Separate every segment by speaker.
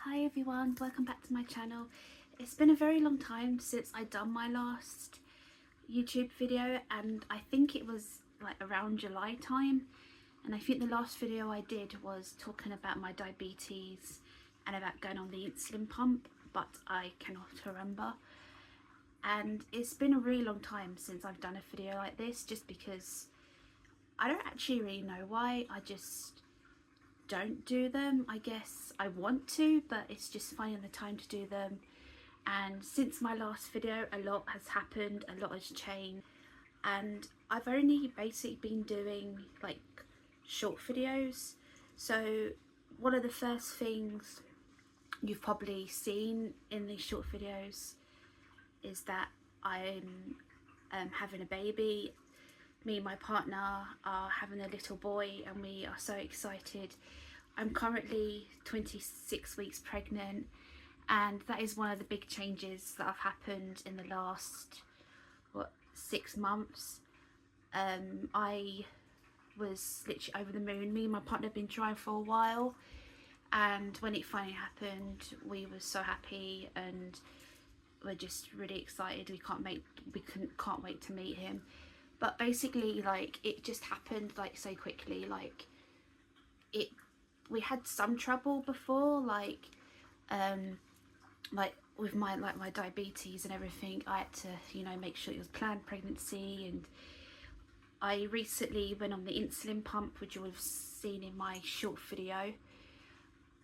Speaker 1: Hi everyone, welcome back to my channel. It's been a very long time since I done my last YouTube video, and I think it was like around July time, and I think the last video I did was talking about my diabetes and about going on the insulin pump, but I cannot remember. And it's been a really long time since I've done a video like this, just because I don't actually really know why. I just don't do them. I guess I want to, but it's just finding the time to do them. And since my last video, a lot has happened, a lot has changed, and I've only basically been doing like short videos. So one of the first things you've probably seen in these short videos is that I'm having a baby. Me and my partner are having a little boy, and we are so excited. I'm currently 26 weeks pregnant, and that is one of the big changes that have happened in the last 6 months. I was literally over the moon. Me and my partner have been trying for a while, and when it finally happened, we were so happy and we're just really excited. Can't wait to meet him. But basically, like, it just happened like so quickly. We had some trouble before, like with my diabetes and everything. I had to, make sure it was planned pregnancy, and I recently went on the insulin pump, which you would have seen in my short video.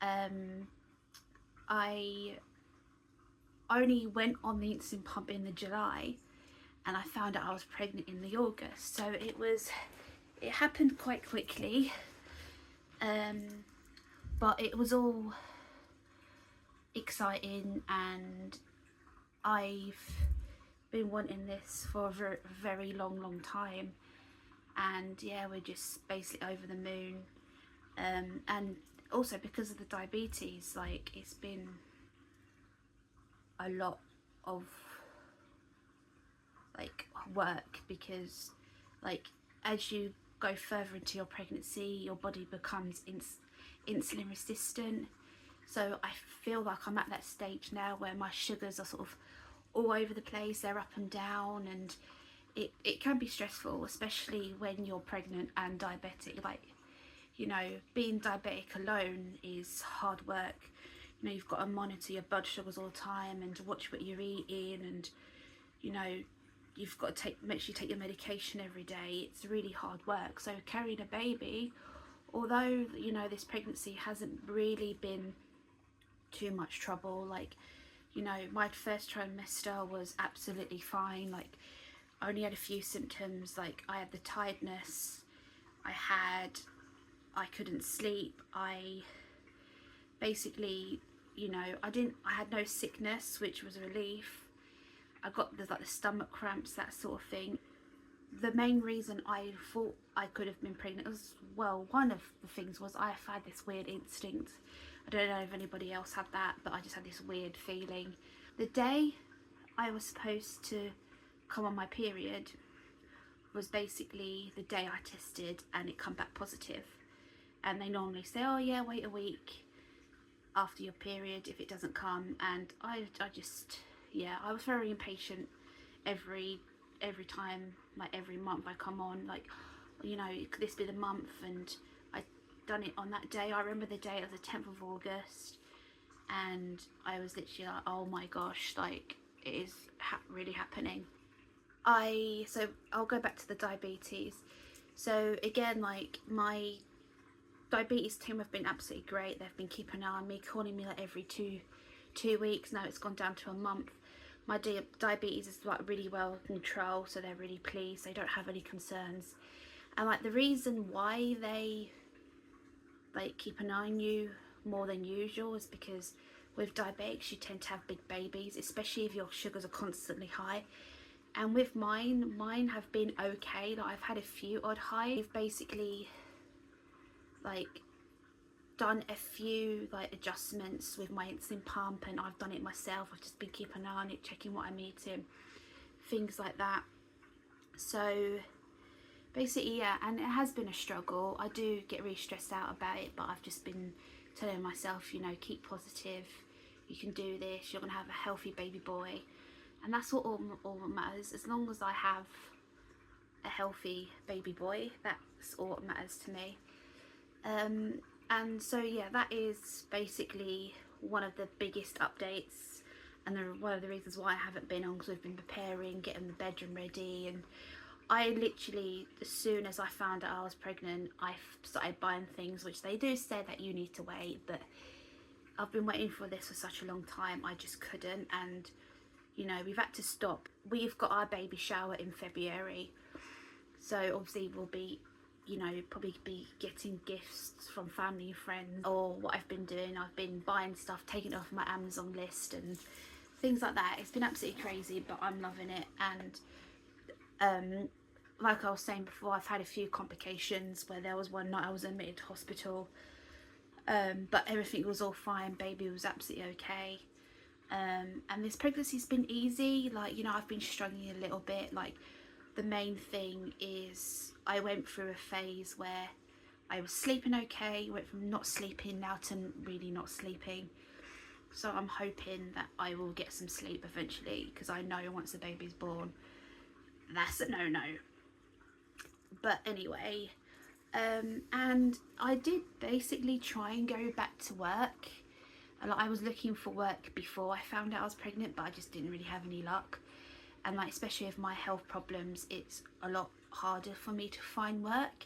Speaker 1: I only went on the insulin pump in the July, and I found out I was pregnant in the August, so it happened quite quickly. But it was all exciting, and I've been wanting this for a very, very long time, and yeah, we're just basically over the moon. And also because of the diabetes, like, it's been a lot of work, because as you go further into your pregnancy, your body becomes insulin resistant. So I feel like I'm at that stage now where my sugars are sort of all over the place, they're up and down, and it can be stressful, especially when you're pregnant and diabetic. Being diabetic alone is hard work. You've got to monitor your blood sugars all the time and watch what you're eating, and you've got to make sure you take your medication every day. It's really hard work. So carrying a baby, although this pregnancy hasn't really been too much trouble, my first trimester was absolutely fine. I only had a few symptoms. I had the tiredness, I couldn't sleep, I basically, I had no sickness, which was a relief. I got the stomach cramps, that sort of thing. The main reason I thought I could have been pregnant was, well, one of the things was I had this weird instinct. I don't know if anybody else had that, but I just had this weird feeling. The day I was supposed to come on my period was basically the day I tested and it come back positive. And they normally say, oh yeah, wait a week after your period if it doesn't come. And I I was very impatient every time, every month I come on, could this be the month? And I done it on that day. I remember the day of the 10th of August, and I was literally like, oh my gosh, it is really happening. So I'll go back to the diabetes. So again, my diabetes team have been absolutely great. They've been keeping an eye on me, calling me every two weeks. Now it's gone down to a month. My diabetes is really well controlled, so they're really pleased. They don't have any concerns. And the reason why they keep an eye on you more than usual is because with diabetics you tend to have big babies, especially if your sugars are constantly high. And with mine have been okay. I've had a few odd highs. I've basically done a few adjustments with my insulin pump, and I've done it myself. I've just been keeping an eye on it, checking what I'm eating, things like that. So basically, yeah, and it has been a struggle. I do get really stressed out about it, but I've just been telling myself, you know, keep positive, you can do this, you're gonna have a healthy baby boy. And that's what all matters. As long as I have a healthy baby boy, that's all that matters to me. And so yeah, that is basically one of the biggest updates, and one of the reasons why I haven't been on, because we've been preparing, getting the bedroom ready, and I literally, as soon as I found out I was pregnant, I started buying things, which they do say that you need to wait, but I've been waiting for this for such a long time, I just couldn't. And you know, we've had to stop. We've got our baby shower in February, so obviously we'll be, you know, probably be getting gifts from family and friends. Or what I've been doing, I've been buying stuff, taking it off my Amazon list and things like that. It's been absolutely crazy, but I'm loving it. And like I was saying before, I've had a few complications where there was one night I was admitted to hospital, but everything was all fine, baby was absolutely okay. And this pregnancy's been easy. Like, you know, I've been struggling a little bit. Like, the main thing is I went through a phase where I was sleeping okay, went from not sleeping now to really not sleeping. So I'm hoping that I will get some sleep eventually, because I know once the baby's born, that's a no-no. But anyway, and I did basically try and go back to work. Like, I was looking for work before I found out I was pregnant, but I just didn't really have any luck. And like, especially with my health problems, it's a lot harder for me to find work.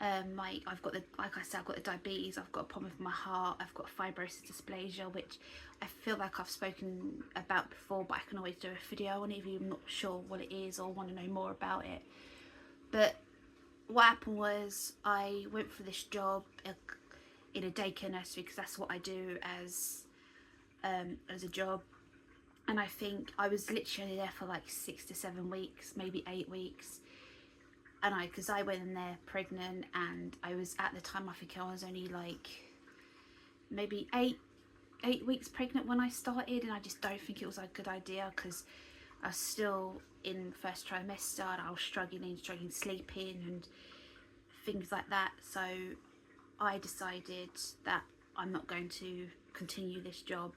Speaker 1: I've got like I said, I've got the diabetes, I've got a problem with my heart, I've got fibrosis dysplasia, which I feel like I've spoken about before, but I can always do a video on it if you're not sure what it is or want to know more about it. But what happened was, I went for this job in a daycare nursery, because that's what I do as a job. And I think I was literally there for like 6 to 7 weeks, maybe 8 weeks. And because I went in there pregnant, and I was, at the time, I think I was only like maybe eight weeks pregnant when I started. And I just don't think it was a good idea, because I was still in first trimester and I was struggling sleeping and things like that. So I decided that I'm not going to continue this job.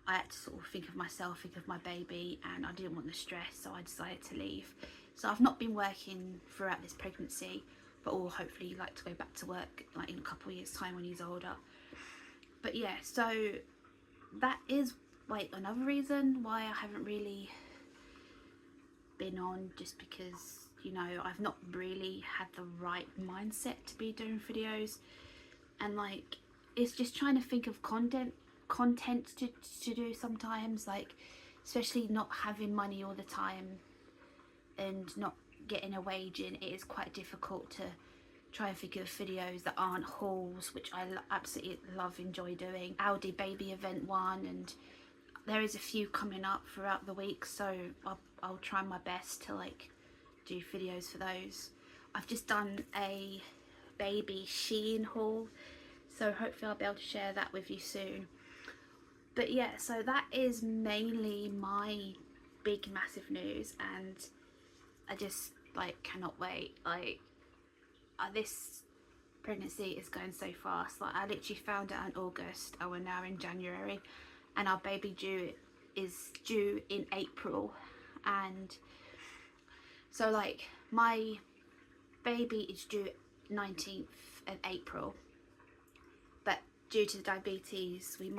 Speaker 1: I had to sort of think of myself, think of my baby, and I didn't want the stress, so I decided to leave. So I've not been working throughout this pregnancy, but will hopefully like to go back to work like in a couple of years' time when he's older. But yeah, so that is like another reason why I haven't really been on, just because, you know, I've not really had the right mindset to be doing videos. And like, it's just trying to think of content to do sometimes, like, especially not having money all the time and not getting a wage in. It is quite difficult to try and think of videos that aren't hauls, which I absolutely enjoy doing. Howdy baby event 1, and there is a few coming up throughout the week, so I'll try my best to like do videos for those. I've just done a baby Shein haul, so hopefully I'll be able to share that with you soon. But yeah, so that is mainly my big massive news, and I just like cannot wait. Like, this pregnancy is going so fast. Like, I literally found out in August and we're now in January, and our baby is due in April. And so like, my baby is due 19th of April, but due to the diabetes we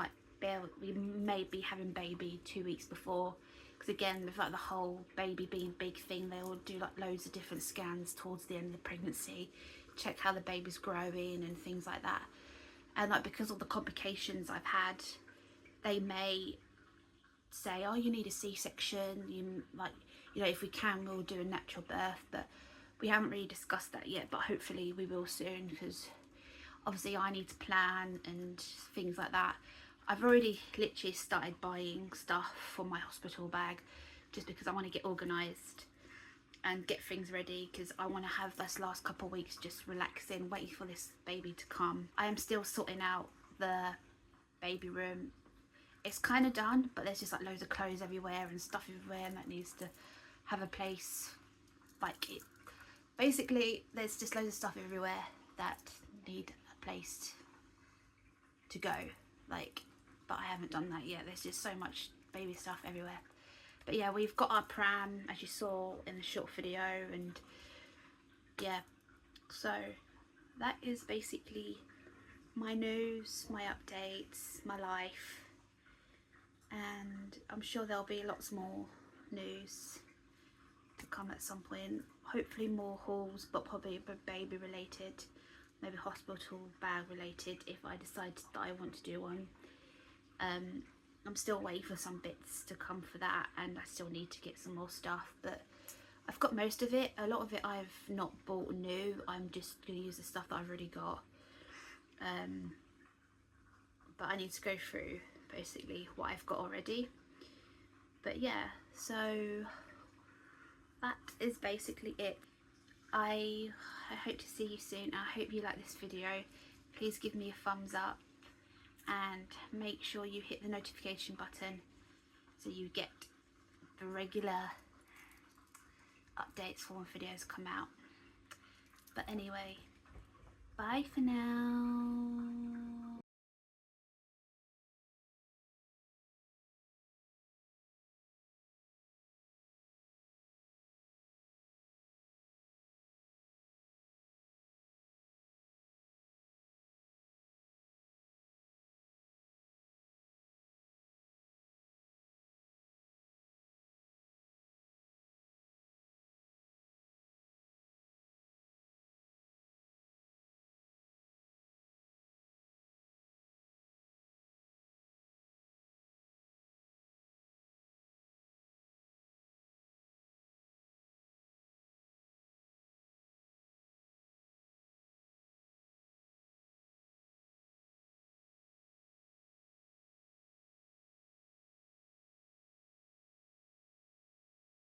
Speaker 1: may be having baby 2 weeks before, because again, with like the whole baby being a big thing, they will do like loads of different scans towards the end of the pregnancy, check how the baby's growing and things like that. And like, because of the complications I've had, they may say, oh, you need a C-section, you know, if we can, we'll do a natural birth. But we haven't really discussed that yet, but hopefully we will soon, because obviously I need to plan and things like that. I've already literally started buying stuff for my hospital bag, just because I want to get organised and get things ready, because I want to have this last couple of weeks just relaxing, waiting for this baby to come. I am still sorting out the baby room. It's kind of done, but there's just like loads of clothes everywhere and stuff everywhere, and that needs to have a place. Like, it basically, there's just loads of stuff everywhere that need a place to go, like, but I haven't done that yet. There's just so much baby stuff everywhere. But yeah, we've got our pram, as you saw in the short video, and yeah, so that is basically my news, my updates, my life, and I'm sure there'll be lots more news to come at some point. Hopefully more hauls, but probably baby related, maybe hospital bag related if I decide that I want to do one. I'm still waiting for some bits to come for that, and I still need to get some more stuff, but I've got most of it. A lot of it I've not bought new. I'm just going to use the stuff that I've already got. But I need to go through basically what I've got already. But yeah, so that is basically it. I hope to see you soon. I hope you like this video. Please give me a thumbs up and make sure you hit the notification button so you get the regular updates for when videos come out. But anyway, bye for now.